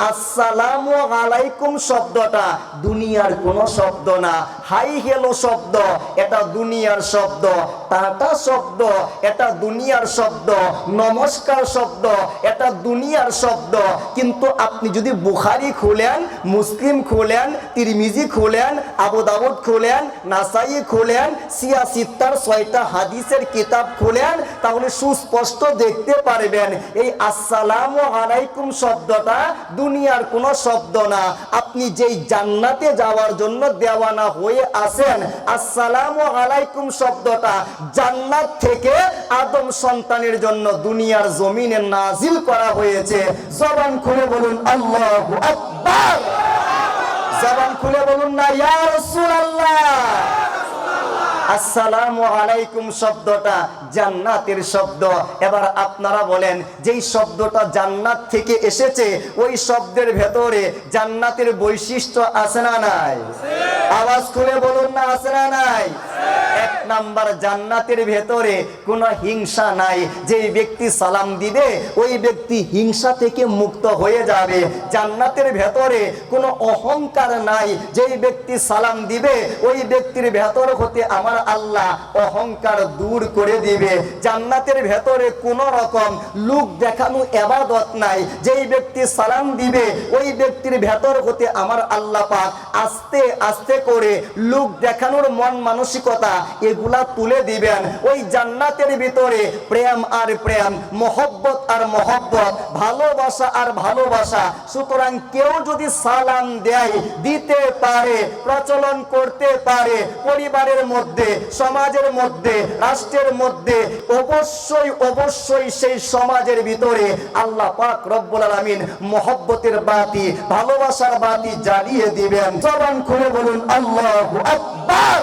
আসসালামু আলাইকুম শব্দটা দুনিয়ার কোনো শব্দ না। হাই হ্যালো শব্দ এটা দুনিয়ার শব্দ। টাটা শব্দ এটা দুনিয়ার শব্দ। নমস্কার শব্দ এটা দুনিয়ার শব্দ। কিন্তু আপনি যদি বুখারী খুলেন, মুসলিম খুলেন, তিরমিজি খুলেন, আবু দাউদ খুলেন, নাসাই খুলেন, সিয়াসিত্তার 6টা হাদিসের কিতাব খুলেন, তাহলে সুস্পষ্ট দেখতে পারবেন এই আসসালামু আলাইকুম শব্দটা দুনিয়ার কোনো শব্দ না। আপনি যেই জান্নাতে যাওয়ার জন্য দেওয়ানা হয়ে আছেন, আসসালামু আলাইকুম শব্দটা জান্নাত থেকে আদম সন্তানের জন্য দুনিয়ার জমিনে নাজিল করা হয়েছে। জবান খুলে বলুন আল্লাহু আকবার। জবান খুলে বলুন না ইয়া রাসূলুল্লাহ। আসসালামু আলাইকুম শব্দটা জান্নাতের শব্দ। এবার আপনারা বলেন, যেই শব্দটা জান্নাত থেকে এসেছে ওই শব্দের ভেতরে জান্নাতের বৈশিষ্ট্য আছে না নাই? আওয়াজ খুলে বলুন না আছে না নাই? এক নাম্বার, জান্নাতের ভেতরে কোনো হিংসা নাই। যেই ব্যক্তি সালাম দিবে ওই ব্যক্তি হিংসা থেকে মুক্ত হয়ে যাবে। জান্নাতের ভেতরে কোনো অহংকার নাই। যেই ব্যক্তি সালাম দিবে ওই ব্যক্তির ভেতর হতে আমার আল্লাহ অহংকার দূর করে দিবে। জান্নাতের ভেতরে কোনো রকম লোক দেখানো ইবাদত নাই। যেই ব্যক্তি সালাম দিবে ওই ব্যক্তির ভেতর হতে আমার আল্লাহ পাক আস্তে আস্তে করে লোক দেখানোর মন মানসিকতা এগুলা তুলে দিবেন। ওই জান্নাতের ভিতরে প্রেম আর প্রেম, মহব্বত আর মহব্বত, ভালোবাসা আর ভালোবাসা। সুতরাং কেউ যদি সালাম দেয়, দিতে পারে, প্রচলন করতে পারে পরিবারের মধ্যে, সমাজের মধ্যে, রাষ্ট্রের মধ্যে, অবশ্যই অবশ্যই সেই সমাজের ভিতরে আল্লাহ পাক রব্বুল আলামিন মহব্বতের বাতি, ভালোবাসার বাতি জ্বালিয়ে দিবেন। জবান খুলে বলুন আল্লাহু আকবার।